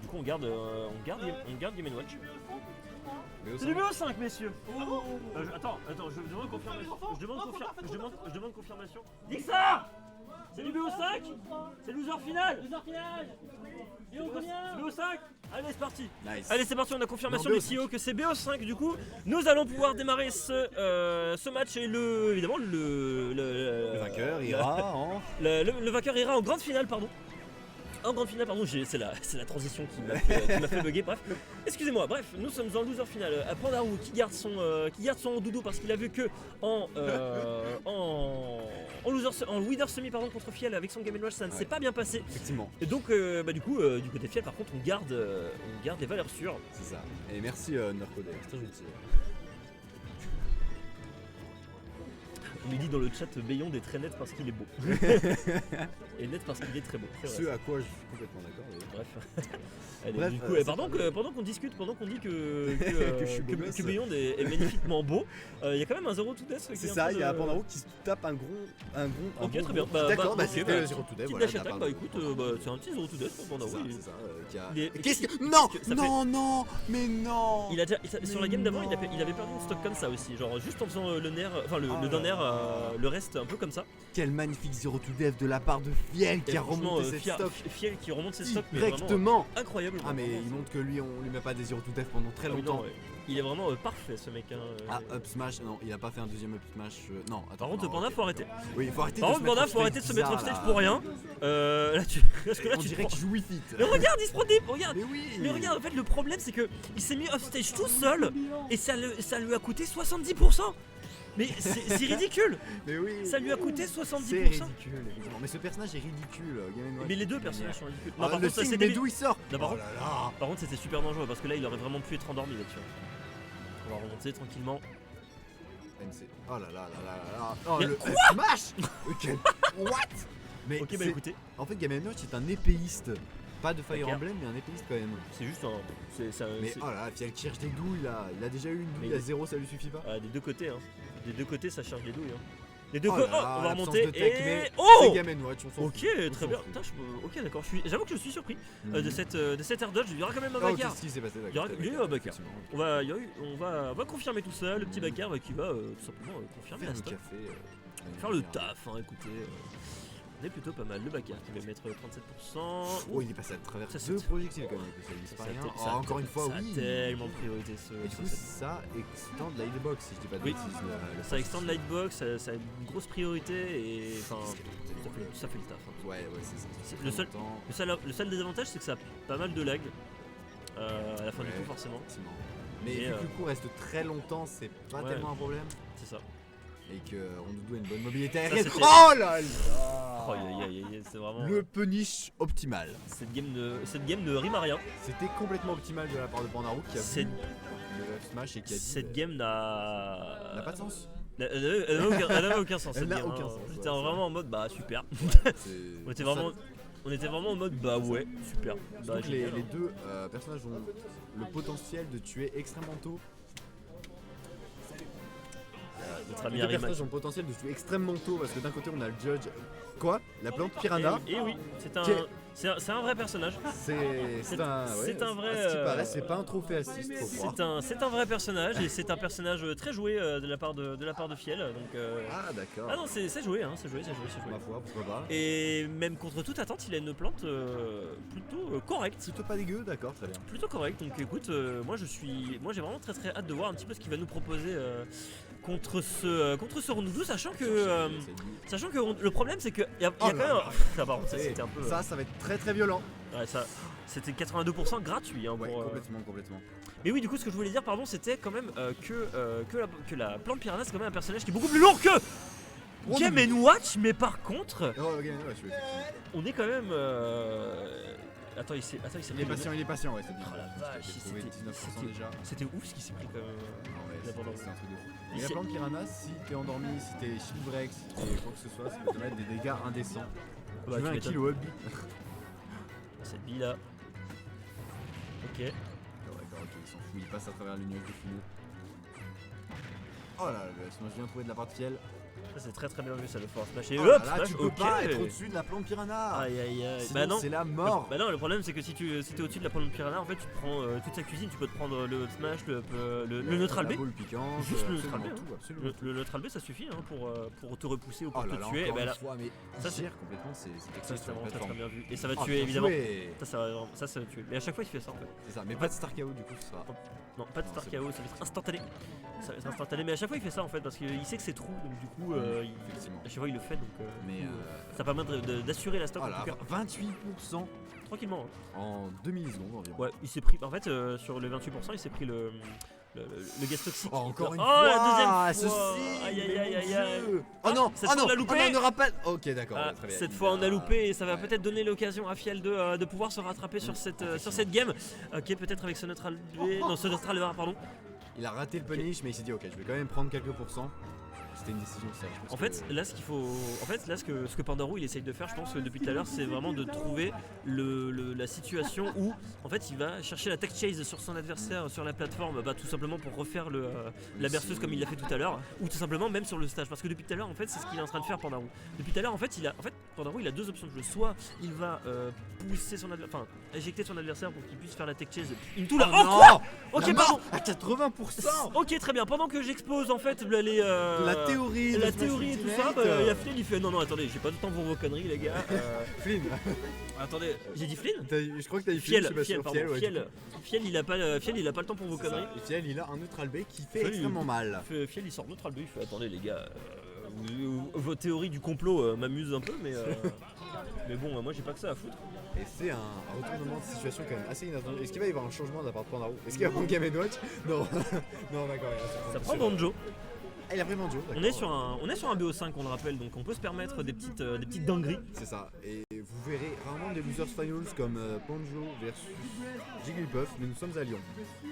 coup on garde Game & Watch. C'est du BO5 messieurs. Attends, je demande confirmation. Je demande confirmation. Dixar, c'est du BO5. C'est loser final. C'est BO5. Allez c'est parti. Nice. Allez c'est parti, on a confirmation Non, du CEO que c'est BO5 du coup. Nous allons pouvoir démarrer ce match et évidemment Le vainqueur ira en... le vainqueur ira en grande finale pardon. En grande finale, pardon, c'est la transition qui m'a fait bugger, bref. Excusez-moi, bref, nous sommes en loser final. Pandarou qui garde son doudou parce qu'il a vu que en winner semi pardon, contre Fiel avec son Game & Watch ça ne s'est pas bien passé. Effectivement. Et donc du coup du côté Fiel par contre on garde les valeurs sûres. C'est ça. Et merci Norcodé, c'est très gentil. On lui dit dans le chat Bayon est très net parce qu'il est beau. Et net parce qu'il est très beau. Ce à quoi je suis complètement d'accord. Bref. Allez, Bref, du coup, pendant qu'on discute, pendant qu'on dit que Beyond est magnifiquement beau, il y a quand même un Zero to Death. C'est ça, il y a Pandaro qui se tape un gros. Ok, très bien. D'accord, ok, c'était le Zero to Death. Petite Voilà, dash attack, bah écoute, c'est un petit Zero to Death pour Pandaro. C'est ça, qui a. Qu'est-ce que. Non, mais non. Il a déjà, sur la game d'avant, il avait perdu une stock comme ça aussi, genre juste en faisant le nerf, enfin le d'un nerf, le reste un peu comme ça. Quel magnifique Zero to Death de la part de Fiel qui a remonté cette stock. Fiel qui remonte ses stocks, mais directement. Incroyable. Ah mais il montre que lui on lui met pas des Zero to Death pendant très longtemps. Il est vraiment parfait ce mec. Ah up smash, non il a pas fait un deuxième up smash. Non attends. Par contre Panda faut arrêter. Oui il faut arrêter. Par contre Panda faut arrêter de se mettre upstage pour rien. Là tu. Parce que là on tu dirait qu'il joue Wii Fit. Mais regarde il se prend des. Regarde. Mais oui. Mais regarde en fait le problème c'est que il s'est mis upstage tout seul et ça lui a coûté 70%. Mais c'est ridicule. Mais oui. Ça lui a coûté 70%. C'est ridicule évidemment. Mais ce personnage est ridicule. Mais les deux personnages sont ridicules. Non par contre ça c'était d'où il sort. Par contre c'était super dangereux parce que là il aurait vraiment pu être endormi là-dessus. On va remonter tranquillement. MC. Oh là là là là là. Oh le smash. Ok. What. Mais ok bah écoutez. En fait Game & Watch c'est un épéiste. Pas de Fire Emblem mais un épéiste quand même. C'est juste un. Mais oh là là, Fiel qui cherche des douilles là. Il a déjà eu une douille à 0, ça lui suffit pas. Des deux côtés hein. Des deux côtés ça cherche des douilles hein. Les deux oh côtés. on va remonter et. C'est Game & Watch, on s'en ok fout. très bien. Ok d'accord. J'avoue que je suis surpris de cette air dodge. Il y aura quand même un bagarre. Qu'est-ce qui s'est passé? Il y aura un bagarre. On va confirmer tout ça. Le petit bagarre qui va tout simplement confirmer la stock. Faire le taf hein, écoutez. On est plutôt pas mal. Le bagarre qui va mettre 37%. Oh il est passé à travers deux projectiles quand même. Ça c'est pas rien. Encore une fois oui. Ça a tellement priorité ce. Et du coup ça extend Lightbox si je dis pas de bêtises. Ça extend Lightbox, ça a une grosse priorité et enfin ça fait le taf. Ouais c'est ça. Le seul désavantage c'est que ça a pas mal de lag à la fin du coup forcément. Mais vu que le coup reste très longtemps c'est pas tellement un problème. C'est ça. Et que Rondoudou a une bonne mobilité aérienne. Ça, oh là là. Oh c'est vraiment le punish optimal. Cette game ne rime à rien. C'était complètement optimal de la part de Pandarou qui a vu le F-Smash et qui a dit cette game n'a pas de sens. Elle n'avait aucun sens. Elle n'a aucun sens. J'étais vraiment en mode bah super. On était vraiment en mode bah ouais super. Donc les deux personnages ont le potentiel de tuer extrêmement tôt. Les deux personnages ont le potentiel de tuer extrêmement tôt parce que d'un côté on a le Judge. Quoi? La plante Piranha. Et oui, c'est un vrai personnage. C'est un vrai. À ce qui paraît, c'est pas un trophée assist. C'est un vrai personnage et c'est un personnage très joué de la part de Fiel. Donc, ah d'accord. Ah non, c'est joué, hein, c'est joué. Ma foi, pourquoi pas. Et même contre toute attente, il a une plante plutôt correcte. Plutôt pas dégueu, d'accord, très bien. Plutôt correcte. Donc écoute, moi j'ai vraiment très hâte de voir un petit peu ce qu'il va nous proposer. Contre ce Rondoudou, sachant que le problème c'est que y a quand même ça par contre c'était un peu ça va être très très violent. Ouais ça c'était 82% gratuit hein, ouais, complètement. Mais oui du coup ce que je voulais dire pardon c'était quand même que la plante Piranha c'est quand même un personnage qui est beaucoup plus lourd que Game & Watch mais par contre on est quand même Attends, il est patient, ouais, c'est bien. Oh la vache, c'était ouf ce qui s'est pris quand même. C'est un truc de fou. Mais la plante Piranha, si t'es endormi, si t'es shield break, si t'es quoi que ce soit, ça peut te mettre des dégâts indécents. Bah, tu mets un kill au hub. Cette bille là. Ok. D'accord, ok, il s'en fout, il passe à travers le nuage de fumée. Oh là là, moi je viens de trouver de la part de Fiel. Ça c'est très bien vu ça, le force smash. Et Oh hop, là là, smash, tu peux ok. pas être au-dessus de la plante piranha. Aïe aïe aïe. Sinon, Bah non. c'est la mort. Bah non, le problème c'est que si t'es au-dessus de la plante piranha, en fait tu te prends toute sa cuisine, tu peux te prendre le up smash, le neutral B. La boule piquante, Juste le neutral B, absolument hein. tout, absolument tout. Le neutral B ça suffit hein, pour te repousser ou pour Oh là te là, tuer. Et encore bah une là, fois, mais ça, il gère complètement ses ça textes c'est sur la vraiment très plateforme. bien vu. Et ça va Ah, tuer bien évidemment. joué. Ça va tuer. Mais à chaque fois il fait ça en fait. C'est ça, mais pas de Star KO du coup, ce sera. Non, pas de Non, Star c'est KO, ça va être instantané. Ça va être instantané, mais à chaque fois il fait ça en fait parce qu'il sait que c'est trou, donc du coup Effectivement. à chaque fois il le fait, donc Mais ça permet d'assurer la stock voilà, en tout cas, 28% tranquillement. Hein. en 2 millisecondes environ. Ouais, il s'est pris, en fait sur le 28% il s'est pris le gaz toxique. Oh, encore une oh, fois, la deuxième fois. ceci. Aïe aïe mais aïe mon aïe aïe. Dieu. Ah, Oh non, cette oh fois, non, on l'a loupé. oh non, on n'aura pas. Ok, d'accord, Ah, très bien. cette Il fois on a loupé et ça va ouais. peut-être donner l'occasion à Fiel de pouvoir se rattraper sur cette game. Ok, peut-être avec ce neutral B, non ce neutral A pardon. Il a raté le punish, mais il s'est dit ok, je vais quand même prendre quelques pourcents. C'était une décision sage. parce En fait, là, ce qu'il faut, en fait, là, ce que Pandarou il essaye de faire, je pense, depuis tout à l'heure, c'est vraiment de trouver la situation où, en fait, il va chercher la tech chase sur son adversaire sur la plateforme, bah, tout simplement pour refaire la berceuse comme il l'a fait tout à l'heure, ou tout simplement même sur le stage, parce que depuis tout à l'heure, en fait, c'est ce qu'il est en train de faire Pandarou. Depuis tout à l'heure, en fait, Pandarou, il a deux options de jeu. Soit il va pousser son adversaire, enfin, éjecter son adversaire pour qu'il puisse faire la tech chase. Une tout là. Oh Oh, quoi non, Ok, la pardon. mort à 80%. Ok, très bien. Pendant que j'expose en fait La théorie, la de Smash théorie et tout Ultimate, ça, bah, il y a Flynn, il fait non, attendez, j'ai pas de temps pour vos conneries, les gars. Flynn. Attendez, j'ai dit Flynn Je crois que t'as dit Flynn, je sais pas Fiel, sûr. pardon. ouais, Fiel, il a pas le temps pour vos c'est ça. conneries. Et Fiel, il a un neutral B qui fait Fiel, extrêmement mal. Fiel, il sort neutral B, il fait attendez, les gars, vos théories du complot m'amusent un peu, mais bon, moi j'ai pas que ça à foutre. Et c'est un retournement de situation quand même assez inattendu. Est-ce qu'il va y avoir un changement de la part de Pandarou? Est-ce qu'il va prendre Game & Watch? Non. Non, d'accord. Ça prend Banjo. Ah, il a pris Banjo. On est sur un BO5, on le rappelle, donc on peut se permettre des petites dingueries. C'est ça. Et vous verrez rarement des Losers Finals comme Banjo versus Jigglypuff, mais nous sommes à Lyon.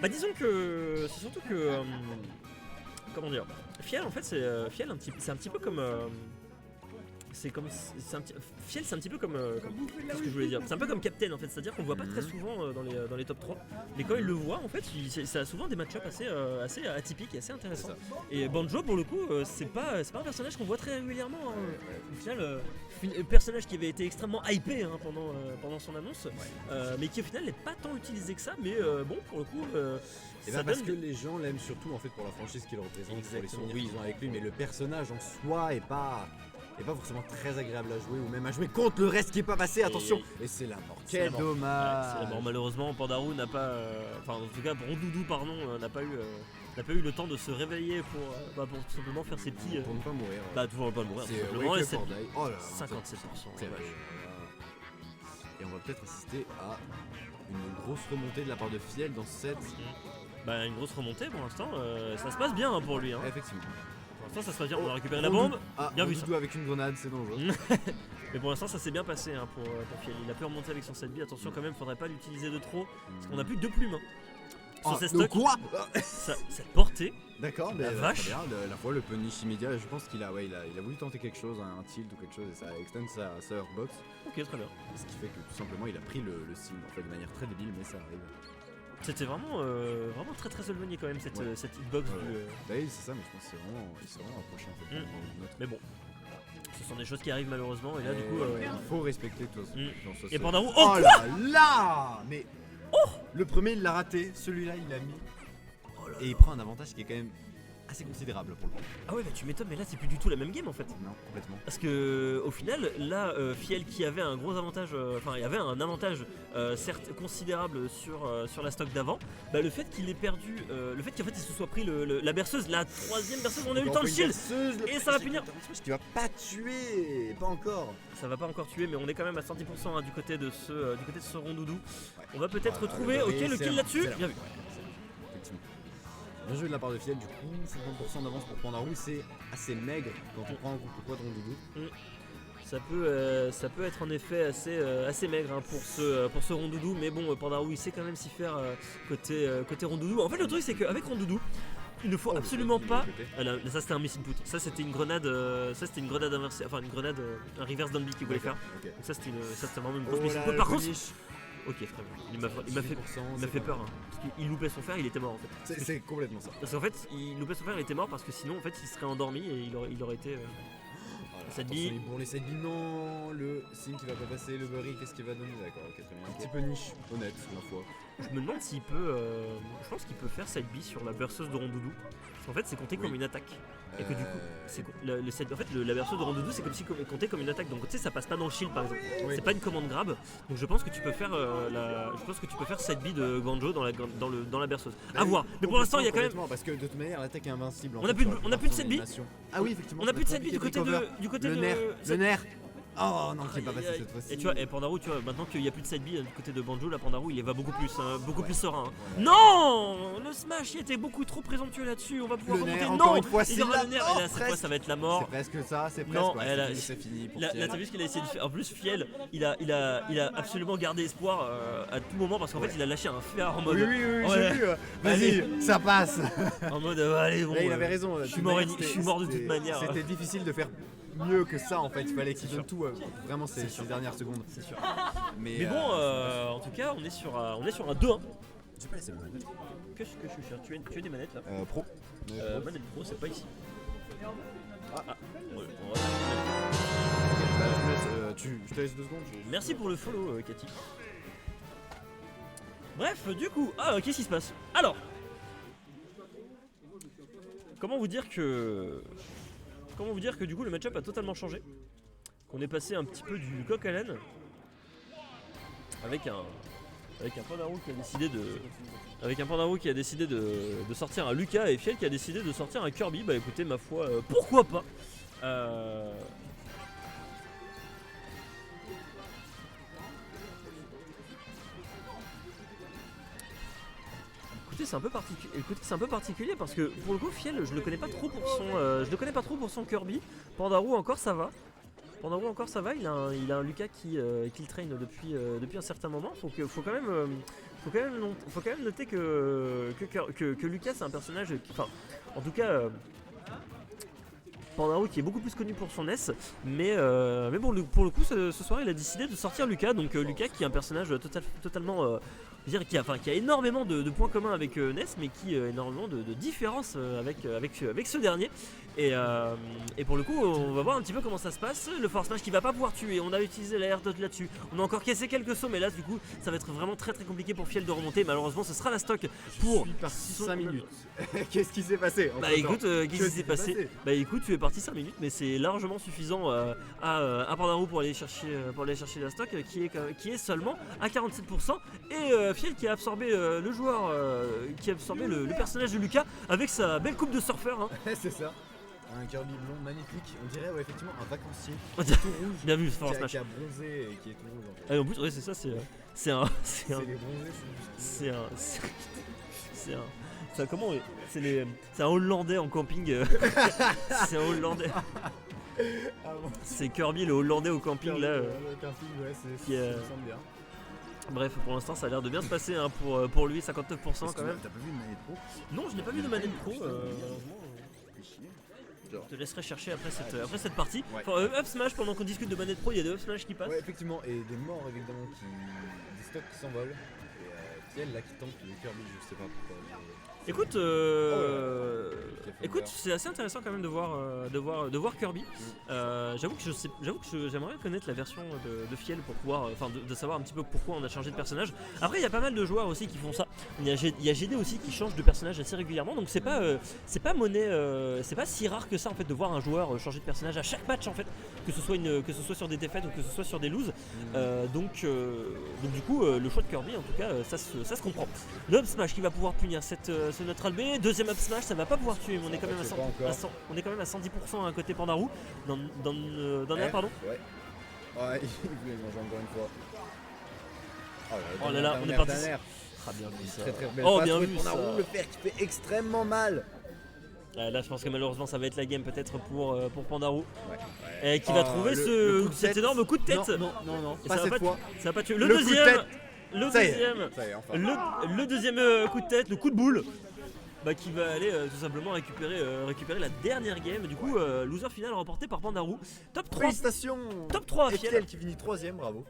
Bah disons que c'est surtout que comment dire, Fiel en fait c'est un petit peu comme Fiel c'est un petit peu comme qu'est-ce que je voulais dire, c'est un peu comme Captain en fait, c'est-à-dire qu'on le voit pas très souvent dans les top 3, mais quand il le voit en fait ça a souvent des match-ups assez atypiques et assez intéressants. Et Banjo pour le coup c'est pas un personnage qu'on voit très régulièrement hein. Au final un personnage qui avait été extrêmement hypé hein, pendant son annonce, mais qui au final n'est pas tant utilisé que ça, mais bon pour le coup Et ça bah parce donne que les gens l'aiment surtout en fait pour la franchise qu'il représente, pour les Exactement, souvenirs oui. qu'ils ont avec lui, mais le personnage en soi est pas forcément très agréable à jouer ou même à jouer contre le reste qui est pas passé, attention. Et c'est la mort, C'est la quel mort. dommage. Bon, malheureusement Pandarou n'a pas enfin en tout cas Rondoudou pardon n'a pas eu le temps de se réveiller pour tout simplement faire ses petits Pour ne pas mourir. toujours pas mourir tout C'est simplement Wake et Up c'est or Die. Oh là là, 57%. c'est ouais. vache. Et on va peut-être assister à une grosse remontée de la part de Fiel dans cette. Bah une grosse remontée pour l'instant, ça se passe bien hein, pour lui hein. Effectivement. Pour l'instant ça se passe bien, on a récupéré la bombe. Ah, Bien vu Rondoudou avec une grenade, c'est dangereux. Mais pour l'instant ça s'est bien passé hein, pour Fiel. Il a pu remonter avec son 7B, attention quand même, faudrait pas l'utiliser de trop, parce qu'on a plus que 2 plumes hein. Sur Ah, ses le stocks, quoi cette portée. D'accord, mais La vache. très bien, la fois le punish immédiat, je pense qu'il a voulu tenter quelque chose, un tilt ou quelque chose, et ça extend sa heurtbox, Ok très bien. ce qui fait que tout simplement il a pris le signe, en fait de manière très débile, mais ça arrive. C'était vraiment très très éloigné quand même cette hitbox Ouais. du, Bah oui, c'est ça, mais je pense que il s'est vraiment approché en fait. Mm. dans notre- mais bon. Ce sont des choses qui arrivent malheureusement et là du coup il faut respecter tout ça. Mm. Et Pandarou, Oh oh là là. Mais le premier il l'a raté, celui-là il l'a mis. Et il prend un avantage qui est quand même assez considérable pour le coup. Ah ouais bah tu m'étonnes, mais là c'est plus du tout la même game en fait. Non, complètement. Parce que au final là Fiel qui avait un gros avantage, enfin il y avait un avantage certes considérable sur la stock d'avant, bah le fait qu'il ait perdu, le fait qu'en fait il se soit pris la berceuse, la troisième berceuse, on a eu le temps de shield. Et ça va punir. Tu vas pas tuer, pas encore. Ça va pas encore tuer, mais on est quand même à 110% hein, du côté de ce Rondoudou. Ouais. On va peut-être Voilà, retrouver, ok le kill là-dessus, bien vu. Effectivement. Bien joué de la part de Fiel, du coup 50% d'avance pour Pandarou, c'est assez maigre quand on prend en compte le poids de Rondoudou. Ça peut être en effet assez maigre hein, pour ce Rondoudou, mais bon Pandarou il sait quand même s'y faire côté Rondoudou. En fait le truc c'est qu'avec Rondoudou il ne faut absolument pas. Ah, là, ça c'était un miss input, ça c'était une grenade inversée, enfin une grenade un reverse down B qu'il voulait faire. Ok. Donc ça c'était vraiment une grosse Oh miss là, input. le Par contre punish. Ok, très bien. Il m'a fait peur. Hein. Parce qu'il loupait son fer, il était mort en fait. C'est complètement ça. Parce qu'en fait, il loupait son fer, il était mort parce que sinon, en fait, il serait endormi et il aurait été. Cette bille. Bon, les 7 billes, non. Le sim qui va pas passer, le burry, qu'est-ce qu'il va donner? D'accord, ok, très bien. Un petit peu niche, honnête, ma foi. Je me demande s'il peut. Je pense qu'il peut faire cette bille sur la berceuse de Rondoudou. Parce qu'en fait, c'est compté comme une attaque. Et que du coup, en fait, la berceuse de Rondoudou, c'est comme si compté comme une attaque. Donc tu sais, ça passe pas dans le shield par exemple. Oui. C'est pas une commande grab. Donc je pense que tu peux faire cette bille de Ganjo dans la berceuse. À voir. Mais pour l'instant, il y a quand même. Parce que de toute manière, l'attaque est invincible. On a plus de cette bille. Ah oui, effectivement. On a plus de cette bille du côté le nerf. Le nerf. Oh non, c'est pas passé cette fois-ci. Et tu vois, et Pandarou, tu vois, maintenant qu'il n'y a plus de 7 billes du côté de Banjo, la Pandarou il va beaucoup plus serein. Hein. Non, le smash il était beaucoup trop présomptueux là-dessus, on va pouvoir remonter. Encore une fois, il aura le nerf, et là cette fois ça va être la mort. C'est presque ça, c'est presque. Non, c'est fini pour là t'as vu ce qu'il a essayé de faire. En plus, Fiel, il a absolument gardé espoir à tout moment parce qu'en fait il a lâché un fer en mode. Oui, j'ai vu. Vas-y, ça passe. En mode, allez, bon. Là, il avait raison. Je suis mort de toute manière. C'était difficile de faire mieux que ça en fait, il fallait qu'il donne tout vraiment ces dernières secondes. C'est sûr. Mais bon, en tout cas, on est sur un 2-1. J'ai pas laissé le manette. Qu'est-ce que je suis cher? Tu as des manettes là? Pro. Manette pro, c'est pas ici. Ouais, je te laisse 2 secondes. Merci pour le follow, Cathy. Bref, du coup, qu'est-ce qui se passe? Alors, comment vous dire que du coup le match-up a totalement changé, qu'on est passé un petit peu du coq à l'âne avec un Pandarou qui a décidé de sortir un Lucas et Fiel qui a décidé de sortir un Kirby. Bah écoutez, ma foi, pourquoi pas. C'est un peu particulier parce que pour le coup Fiel je le connais pas trop pour son Kirby. Pandarou encore ça va, il a un Lucas qui le traîne depuis un certain moment. Faut quand même noter que Lucas c'est un personnage qui, enfin en tout cas Pandarou qui est beaucoup plus connu pour son S, mais bon pour le coup ce soir il a décidé de sortir Lucas, donc Lucas qui est un personnage totalement qui a énormément de points communs avec Ness, mais qui a énormément de différences avec ce dernier. Et pour le coup, on va voir un petit peu comment ça se passe. Le force smash qui va pas pouvoir tuer, on a utilisé la air dot là-dessus. On a encore cassé quelques sauts, mais là, du coup, ça va être vraiment très très compliqué pour Fiel de remonter. Malheureusement, ce sera la stock pour. Je suis parti 5 minutes. Qu'est-ce qui s'est passé? Bah écoute, qu'est-ce qui s'est passé? Bah écoute, tu es parti 5 minutes, mais c'est largement suffisant à Pandarou pour aller chercher la stock qui est seulement à 47%. Et Fiel qui a absorbé le joueur, qui a absorbé le personnage de Lucas avec sa belle coupe de surfeur. Hein. C'est ça. Un Kirby blond magnifique, on dirait effectivement un vacancier tout rouge. Bien vu, Force Smash. Qui a bronzé et qui est tout rouge en fait. Ah, en plus, ouais, c'est ça, c'est un Hollandais en camping. C'est un Hollandais. Ah bon. C'est Kirby le Hollandais au camping Kirby, là. Le camping, ouais, ça me semble bien. Bref, pour l'instant, ça a l'air de bien se passer hein, pour lui, 59% quand même. T'as pas vu de manette pro? Non, je n'ai pas vu de manette pro. Je te laisserai chercher après cette partie. Ouais. Enfin, up smash pendant qu'on discute de manette pro, il y a des up smash qui passent. Ouais, effectivement, et des morts évidemment des stocks qui s'envolent. Et Fiel là qui tente le Kirby, je sais pas pourquoi. Écoute, c'est assez intéressant quand même de voir Kirby. J'avoue que j'aimerais connaître la version de Fiel pour pouvoir, de savoir un petit peu pourquoi on a changé de personnage. Après, il y a pas mal de joueurs aussi qui font ça. Il y a GD aussi qui change de personnage assez régulièrement, donc c'est pas si rare que ça en fait de voir un joueur changer de personnage à chaque match en fait, que ce soit sur des défaites ou que ce soit sur des loses. Donc du coup, le choix de Kirby en tout cas, ça se comprend. Le up smash qui va pouvoir punir ce neutral B, deuxième up smash, ça va pas pouvoir tuer, mais on est quand même à 110% à côté Pandarou dans l'air, pardon. Ouais, il voulait manger encore une fois. Oh là là, on est parti. Ah, bien vu ça. Très belle passe, bien vu Pandarou, le fer qui fait extrêmement mal. Là je pense que malheureusement ça va être la game peut-être pour Pandarou. Ouais. Et qui va trouver cet énorme coup de tête. Non, pas cette fois. Ça va pas tuer. Le deuxième. Ça y est, enfin. Le deuxième coup de tête, le coup de boule. Qui va aller tout simplement récupérer la dernière game. Du coup, loser final remporté par Pandarou. Top 3. Félicitations. Top 3 Fiel qui finit 3ème, bravo.